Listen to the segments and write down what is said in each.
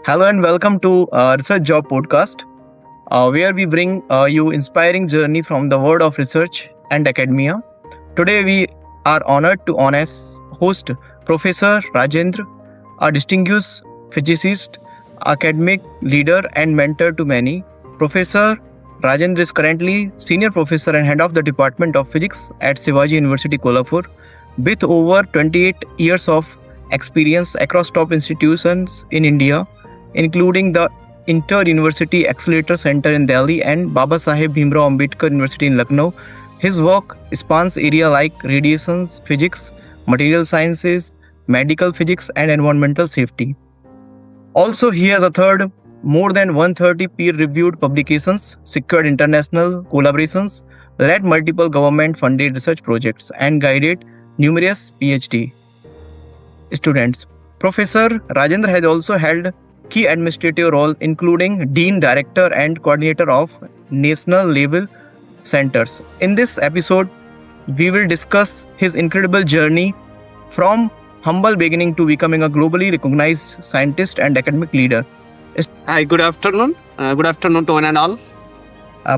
Hello and welcome to Research Job podcast, where we bring you inspiring journey from the world of research and academia. Today we are honored to host Professor Rajendra, a distinguished physicist, academic leader, and mentor to many. Professor Rajendra is currently senior professor and head of the Department of Physics at Shivaji University, Kolhapur, with over 28 years of experience across top institutions in India, including the Inter-University Accelerator Center in Delhi and Baba Saheb Bhimrao Ambedkar University in Lucknow. His work spans areas like radiation physics, material sciences, medical physics, and environmental safety. Also, he has authored more than 130 peer-reviewed publications, secured international collaborations, led multiple government-funded research projects, and guided numerous PhD students. Professor Rajendra has also held key administrative role including Dean, Director and Coordinator of National Level Centers. In this episode, we will discuss his incredible journey from humble beginning to becoming a globally recognized scientist and academic leader. Hi, good afternoon. Good afternoon to one and all.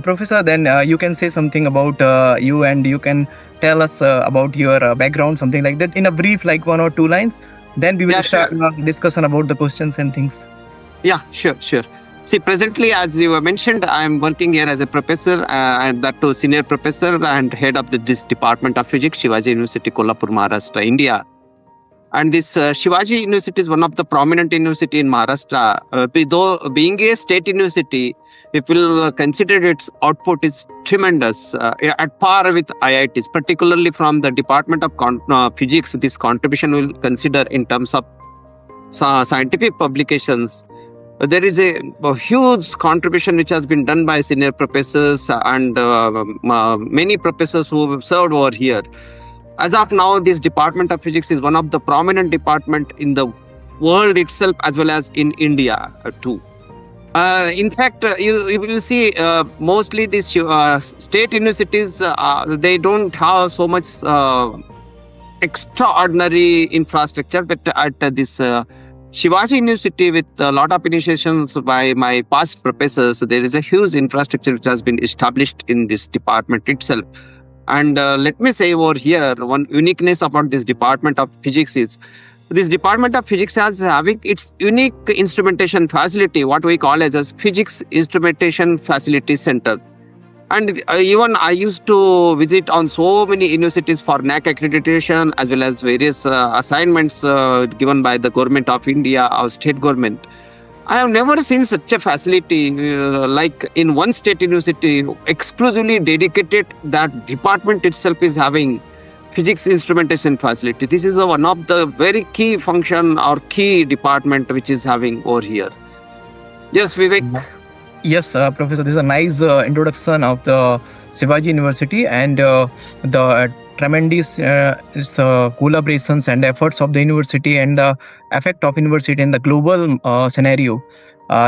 Professor, then you can say something about you and you can tell us about your background, something like that, in a brief, like 1 or 2 lines. Then we will start a discussion about the questions and things. Yeah, sure. See, presently, as you mentioned, I'm working here as a professor, and that too senior professor and head of this Department of Physics, Shivaji University, Kolhapur, Maharashtra, India. And this Shivaji University is one of the prominent university in Maharashtra. Though being a state university, if we'll consider its output is tremendous, at par with IITs, particularly from the Department of Physics. This contribution will consider in terms of scientific publications. There is a huge contribution which has been done by senior professors and many professors who have served over here. As of now, this Department of Physics is one of the prominent department in the world itself as well as in India too. In fact, you will see mostly these state universities, they don't have so much extraordinary infrastructure, but at this Shivaji University, with a lot of initiations by my past professors, there is a huge infrastructure which has been established in this department itself. And let me say over here, one uniqueness about this Department of Physics is, this Department of Physics has having its unique instrumentation facility, what we call as Physics Instrumentation Facility Center. And even I used to visit on so many universities for NAC accreditation as well as various assignments given by the government of India or state government. I have never seen such a facility like in one state university exclusively dedicated. That department itself is having physics instrumentation facility. This is one of the very key function or key department which is having over here. Yes, Vivek. Yes, Professor, this is a nice introduction of the Shivaji University and the tremendous collaborations and efforts of the university and the effect of university in the global scenario.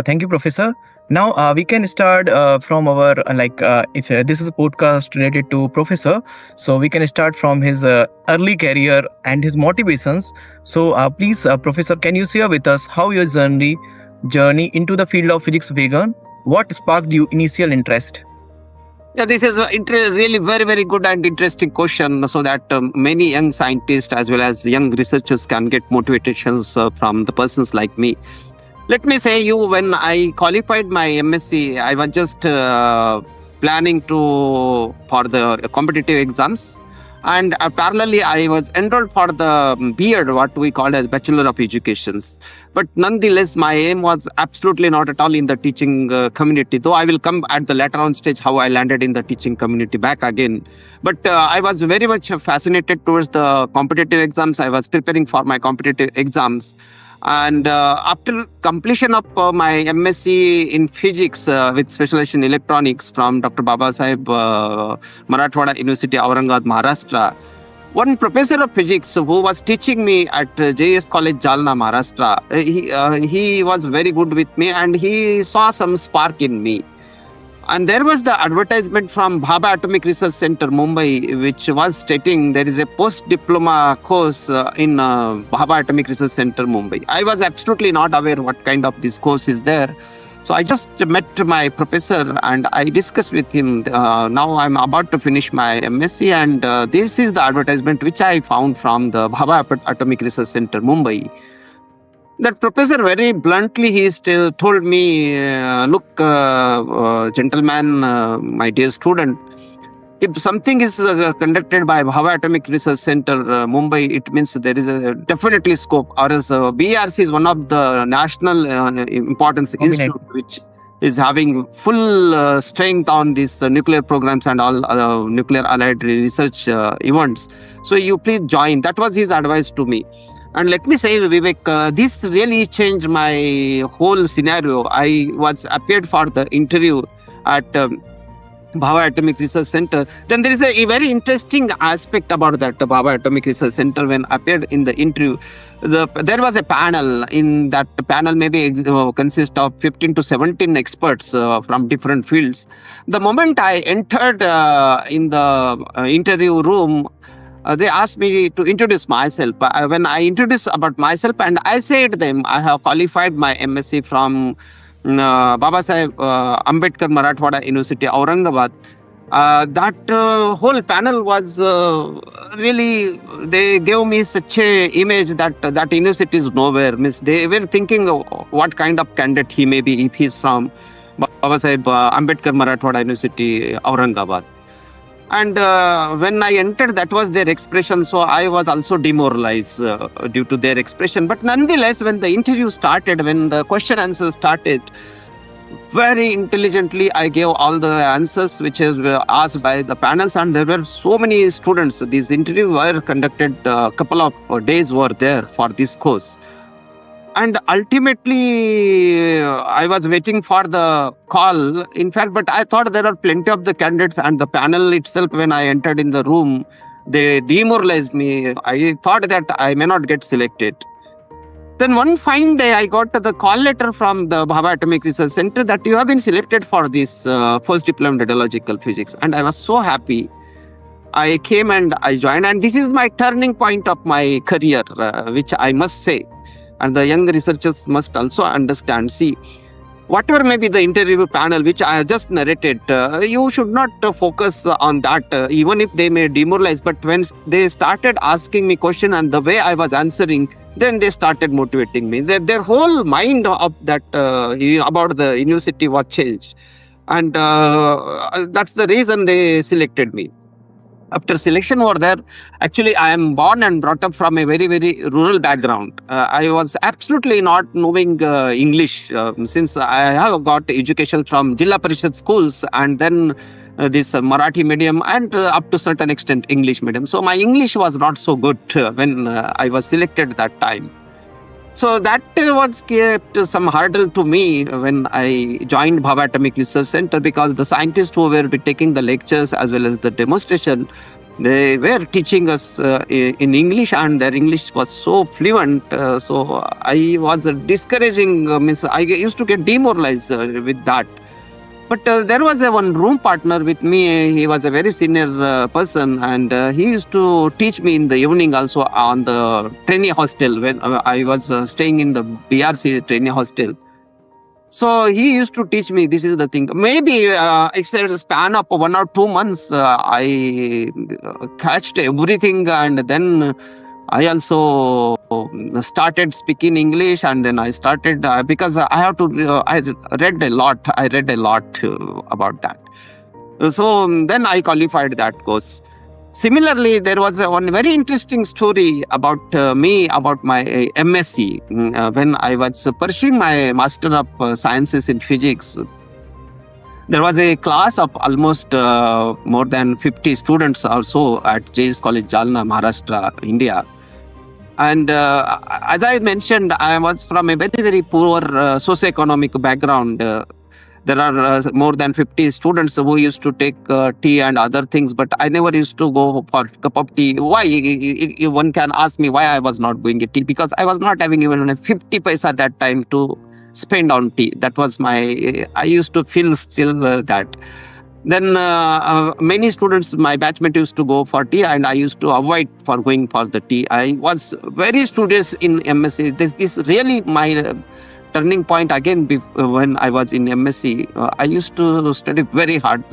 Thank you, Professor. Now we can start from our if this is a podcast related to Professor, so we can start from his early career and his motivations. So please, Professor, can you share with us how your journey into the field of physics began? What sparked your initial interest? Yeah, this is a really very, very good and interesting question, so that many young scientists as well as young researchers can get motivations from the persons like me. Let me say you, when I qualified my MSc, I was just planning for the competitive exams. And parallelly, I was enrolled for the B.Ed, what we call as Bachelor of Education. But nonetheless, my aim was absolutely not at all in the teaching community, though I will come at the later on stage how I landed in the teaching community back again. But I was very much fascinated towards the competitive exams. I was preparing for my competitive exams. And after completion of my MSc in physics with specialization in electronics from Dr. Baba Saheb Marathwada University, Aurangabad, Maharashtra, one professor of physics who was teaching me at JS College, Jalna, Maharashtra, he was very good with me and he saw some spark in me. And there was the advertisement from Bhabha Atomic Research Center, Mumbai, which was stating there is a post-diploma course in Bhabha Atomic Research Center, Mumbai. I was absolutely not aware what kind of this course is there. So I just met my professor and I discussed with him. Now I'm about to finish my MSc, and this is the advertisement which I found from the Bhabha Atomic Research Center, Mumbai. That professor very bluntly he still told me, look, gentleman, my dear student, if something is conducted by Bhabha Atomic Research Center, Mumbai, it means there is a definitely scope. Or as BARC is one of the national importance institute which is having full strength on these nuclear programs and all nuclear allied research events. So you please join. That was his advice to me. And let me say, Vivek, this really changed my whole scenario. I was appeared for the interview at Bhabha Atomic Research Center. Then there is a very interesting aspect about that Bhabha Atomic Research Center. When I appeared in the interview, there was a panel. In that panel, maybe consists of 15 to 17 experts from different fields. The moment I entered in the interview room, they asked me to introduce myself. When I introduced about myself, and I said them, I have qualified my MSc from Baba Saheb Ambedkar Marathwada University, Aurangabad. That whole panel was really, they gave me such a image that that university is nowhere. Means they were thinking what kind of candidate he may be if he's from Baba Saheb Ambedkar Marathwada University, Aurangabad. And when I entered, that was their expression. So I was also demoralized due to their expression. But nonetheless, when the interview started, when the question answer started, very intelligently I gave all the answers which were asked by the panels. And there were so many students. These interviews were conducted, a couple of days were there for this course. And ultimately, I was waiting for the call. In fact, but I thought there are plenty of the candidates, and the panel itself, when I entered in the room, they demoralized me. I thought that I may not get selected. Then one fine day, I got the call letter from the Bhabha Atomic Research Center that you have been selected for this post-diploma radiological physics. And I was so happy. I came and I joined, and this is my turning point of my career, which I must say. And the young researchers must also understand. See, whatever may be the interview panel which I have just narrated, you should not focus on that, even if they may demoralize. But when they started asking me questions and the way I was answering, then they started motivating me. Their whole mind of that about the university was changed. And that's the reason they selected me. After selection over there, actually I am born and brought up from a very, very rural background. I was absolutely not knowing English since I have got education from Jilla Parishad schools and then this Marathi medium and up to certain extent English medium. So my English was not so good when I was selected that time. So that was kept some hurdle to me when I joined Bhabha Atomic Research Center, because the scientists who were taking the lectures as well as the demonstration, they were teaching us in English, and their English was so fluent. So I was discouraging, means I used to get demoralized with that. But there was one room partner with me. He was a very senior person, and he used to teach me in the evening also on the trainee hostel when I was staying in the BRC trainee hostel. So he used to teach me, this is the thing. Maybe it's a span of 1 or 2 months. I catched everything, and then I also started speaking English, and then I started because I have to. I read a lot. About that. So then I qualified that course. Similarly, there was one very interesting story about me, about my MSc. When I was pursuing my Master of Sciences in Physics, there was a class of almost more than 50 students or so at JS College, Jalna, Maharashtra, India. And as I mentioned, I was from a very, very poor socioeconomic background. There are more than 50 students who used to take tea and other things, but I never used to go for a cup of tea. Why? One can ask me why I was not going to tea, because I was not having even a 50 paisa at that time to spend on tea. That was I used to feel still that. Then many students, my batchmate used to go for tea, and I used to avoid for going for the tea. I was very studious in MSc. This really my turning point again when I was in MSc. I used to study very hard,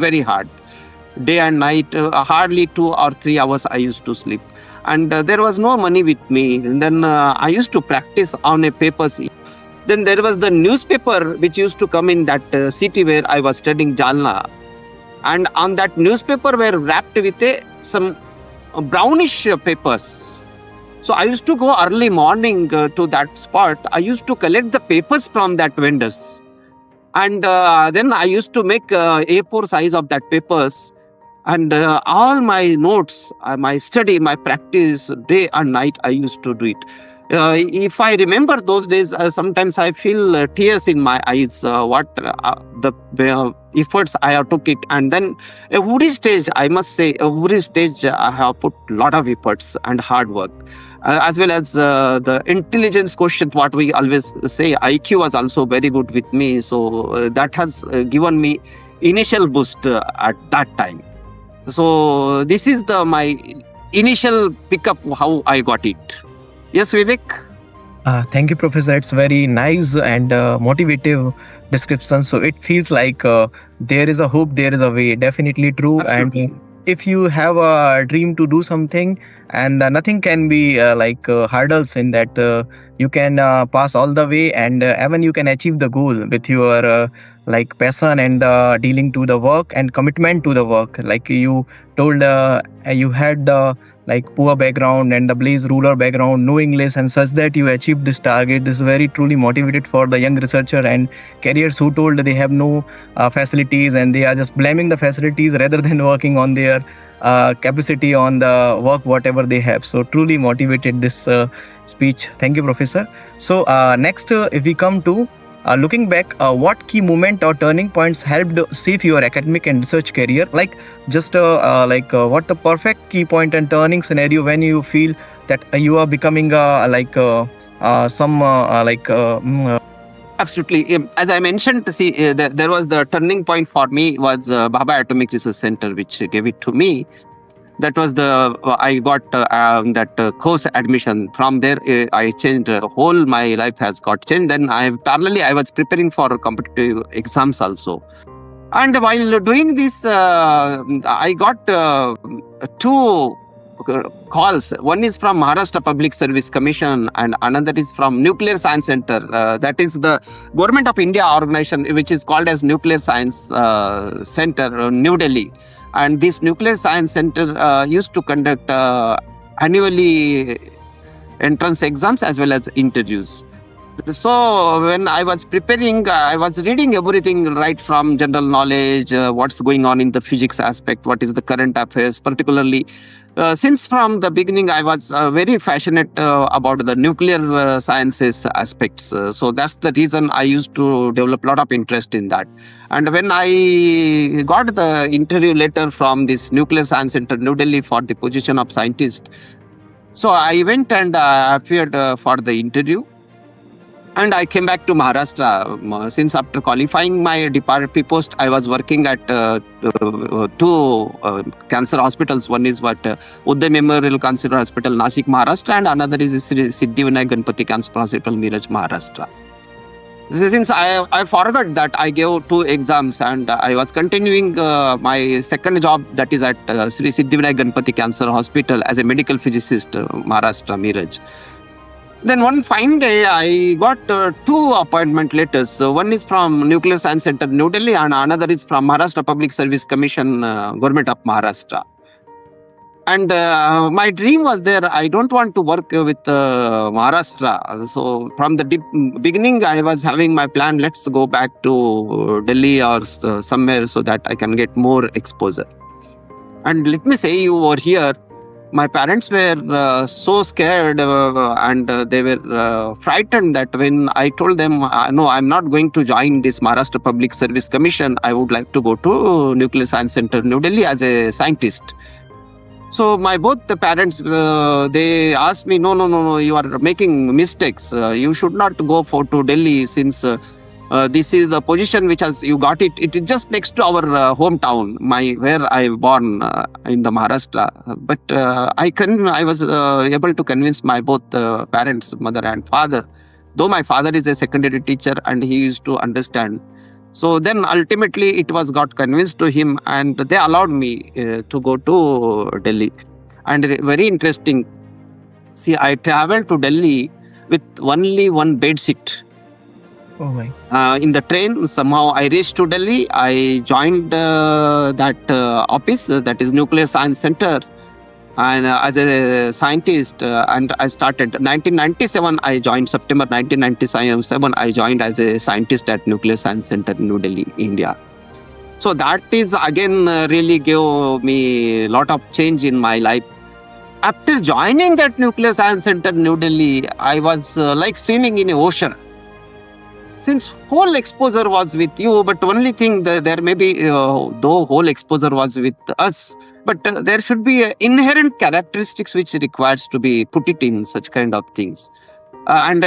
day and night. Hardly 2 or 3 hours I used to sleep, and there was no money with me. And then I used to practice on a papers. Then there was the newspaper which used to come in that city where I was studying, Jalna. And on that newspaper were wrapped with some brownish papers. So I used to go early morning to that spot. I used to collect the papers from that vendors. And then I used to make A4 size of that papers. And all my notes, my study, my practice, day and night, I used to do it. If I remember those days, sometimes I feel tears in my eyes. The efforts I have took it, and then every stage, I must say, every stage I have put a lot of efforts and hard work, as well as the intelligence quotient. What we always say, IQ was also very good with me. So that has given me initial boost at that time. So this is my initial pickup, how I got it. Yes, Vivek? Thank you, Professor. It's very nice and motivative description. So it feels like there is a hope, there is a way. Definitely true. Absolutely. And if you have a dream to do something, and nothing can be hurdles in that, you can pass all the way, and even you can achieve the goal with your passion and dealing to the work and commitment to the work. Like you told, you had the poor background and the blaze rural background, no English, and such that you achieved this target. This is very truly motivated for the young researcher and careers who told they have no facilities, and they are just blaming the facilities rather than working on their capacity on the work whatever they have. So truly motivated this speech. Thank you, Professor. So next, if we come to looking back, what key moment or turning points helped shape your academic and research career? What the perfect key point and turning scenario when you feel that you are becoming Absolutely. As I mentioned, see, there was the turning point for me was Bhabha Atomic Research Center, which gave it to me. That was I got that course admission. From there, I changed. Whole my life has got changed. Then parallelly, I was preparing for competitive exams also. And while doing this, I got 2 calls. One is from Maharashtra Public Service Commission, and another is from Nuclear Science Center. That is the Government of India organization, which is called as Nuclear Science Center, New Delhi. And this Nuclear Science Center used to conduct annually entrance exams as well as interviews. So when I was preparing, I was reading everything right from general knowledge, what's going on in the physics aspect, what is the current affairs, particularly. Since from the beginning, I was very passionate about the nuclear sciences aspects. So that's the reason I used to develop a lot of interest in that. And when I got the interview letter from this Nuclear Science Center, New Delhi, for the position of scientist, so I went and appeared for the interview. And I came back to Maharashtra. Since after qualifying my department post, I was working at 2 cancer hospitals. One is Uday Memorial Cancer Hospital, Nasik, Maharashtra, and another is Siddhivinayak Ganpati Cancer Hospital, Miraj, Maharashtra. Since I forgot that, I gave 2 exams, and I was continuing my second job, that is at Sri Siddhivinayak Ganpati Cancer Hospital as a medical physicist, Maharashtra, Miraj. Then one fine day, I got 2 appointment letters. So one is from Nuclear Science Center, New Delhi, and another is from Maharashtra Public Service Commission, Government of Maharashtra. And my dream was there. I don't want to work with Maharashtra. So from the beginning, I was having my plan, let's go back to Delhi or somewhere so that I can get more exposure. And let me say, you over here, my parents were so scared and they were frightened that when I told them, no, I'm not going to join this Maharashtra Public Service Commission. I would like to go to Nuclear Science Center, New Delhi as a scientist. So my both the parents, they asked me, no, you are making mistakes. You should not go to Delhi, since this is the position which has you got it. It is just next to our hometown, where I born in the Maharashtra. But I was able to convince my both parents, mother and father. Though my father is a secondary teacher and he used to understand. So then ultimately it was got convinced to him, and they allowed me to go to Delhi. And very interesting. See, I traveled to Delhi with only one bed seat. Oh my. In the train, somehow I reached to Delhi. I joined that office, that is Nuclear Science Center, and as a scientist, and I started 1997. I joined September 1997. I joined as a scientist at Nuclear Science Center in New Delhi, India. So that is again really gave me a lot of change in my life. After joining that Nuclear Science Center in New Delhi, I was like swimming in an ocean. Since whole exposure was with you, but only thing that there may be, though whole exposure was with us, but there should be inherent characteristics which requires to be put it in such kind of things. And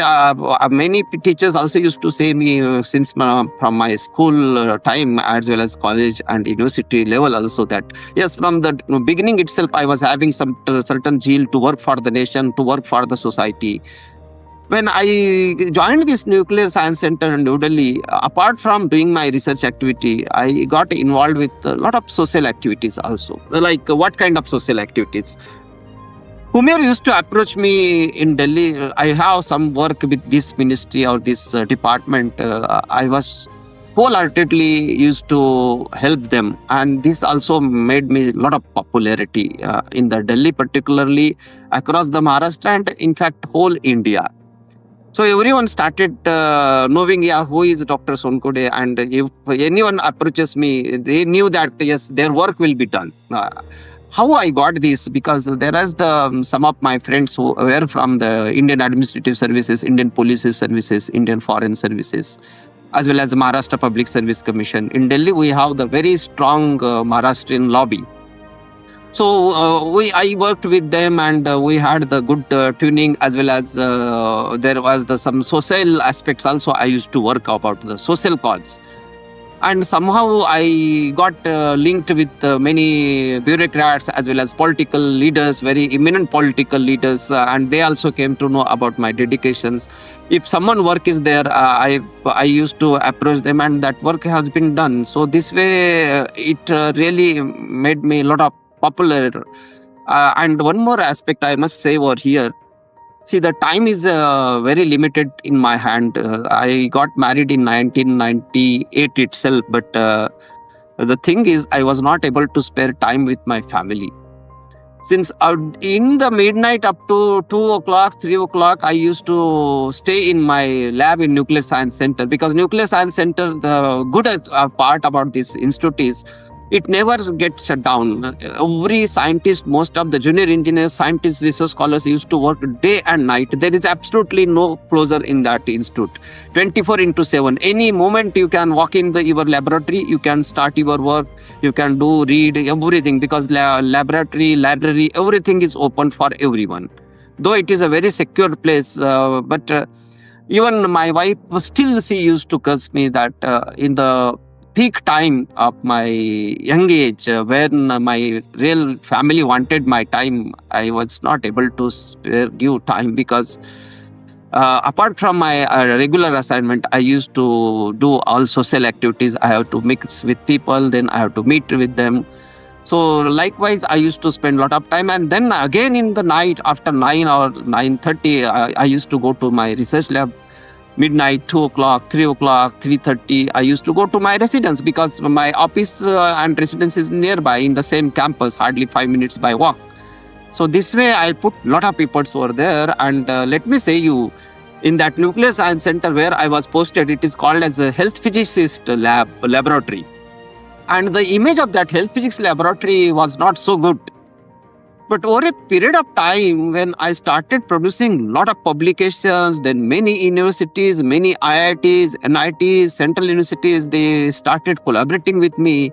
many teachers also used to say me since from my school time as well as college and university level also, that yes, from the beginning itself I was having some certain zeal to work for the nation, to work for the society. When I joined this Nuclear Science Center in New Delhi, apart from doing my research activity, I got involved with a lot of social activities also. Like what kind of social activities? Whomever used to approach me in Delhi, I have some work with this ministry or this department. I was wholeheartedly used to help them, and this also made me a lot of popularity in the Delhi, particularly across the Maharashtra and in fact whole India. So everyone started knowing, yeah, who is Dr. Sonkode, and if anyone approaches me, they knew that yes, their work will be done. How I got this? Because there is some of my friends who were from the Indian Administrative Services, Indian Police Services, Indian Foreign Services, as well as the Maharashtra Public Service Commission. In Delhi, we have the very strong Maharashtrian lobby. So I worked with them, and we had the good tuning, as well as there was some social aspects also. I used to work about the social cause. And somehow I got linked with many bureaucrats as well as political leaders, very eminent political leaders, and they also came to know about my dedications. If someone work is there, I used to approach them, and that work has been done. So this way, it really made me a lot of popular. And one more aspect I must say over here. See, the time is very limited in my hand. I got married in 1998 itself, but the thing is, I was not able to spare time with my family. Since in the midnight up to 2 o'clock, 3 o'clock, I used to stay in my lab in Nuclear Science Center, because Nuclear Science Center, the good part about this institute is, it never gets shut down. Every scientist, most of the junior engineers, scientists, research scholars used to work day and night. There is absolutely no closure in that institute. 24/7. Any moment you can walk in your laboratory, you can start your work, you can read everything, because laboratory, library, everything is open for everyone. Though it is a very secure place, but even my wife still, she used to curse me that in the peak time of my young age, when my real family wanted my time, I was not able to give time, because apart from my regular assignment, I used to do all social activities. I have to mix with people, then I have to meet with them. So likewise, I used to spend a lot of time, and then again in the night after 9 or 9:30, I used to go to my research lab. Midnight, 2 o'clock, 3 o'clock, 3:30, I used to go to my residence, because my office and residence is nearby in the same campus, hardly 5 minutes by walk. So this way, I put a lot of efforts over there. And let me say you, in that Nuclear Science Center where I was posted, it is called as a health physicist laboratory. And the image of that health physics laboratory was not so good. But over a period of time, when I started producing a lot of publications, then many universities, many IITs, NITs, central universities, they started collaborating with me.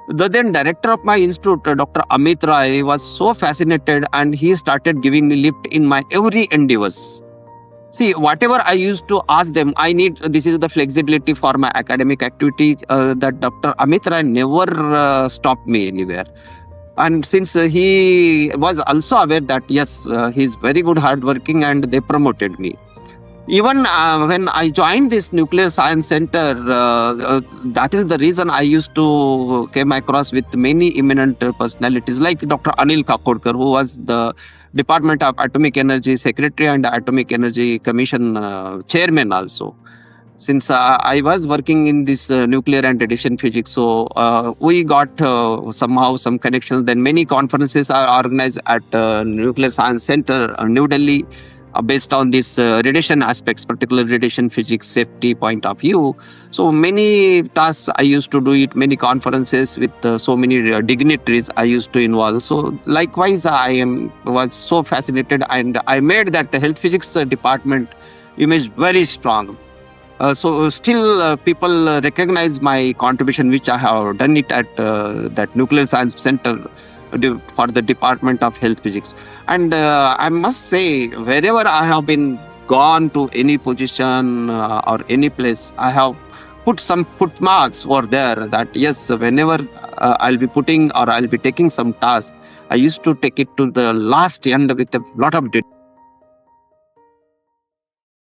The then director of my institute, Dr. Amit Rai, was so fascinated, and he started giving me lift in my every endeavors. See, whatever I used to ask them, this is the flexibility for my academic activity, that Dr. Amit Rai never stopped me anywhere. And since he was also aware that, yes, he's very good hardworking, and they promoted me. Even when I joined this nuclear science center, that is the reason I used to came across with many eminent personalities like Dr. Anil Kakodkar, who was the Department of Atomic Energy Secretary and Atomic Energy Commission Chairman also. Since I was working in this nuclear and radiation physics, so we got somehow some connections. Then many conferences are organized at Nuclear Science Center, New Delhi, based on these radiation aspects, particularly radiation physics safety point of view. So many tasks I used to do it, many conferences with so many dignitaries I used to involve. So likewise, was so fascinated, and I made that health physics department image very strong. So still people recognize my contribution, which I have done it at that Nuclear Science Center for the Department of Health Physics. And I must say, wherever I have been gone to any position or any place, I have put marks over there that yes, whenever I'll be putting or I'll be taking some task, I used to take it to the last end with a lot of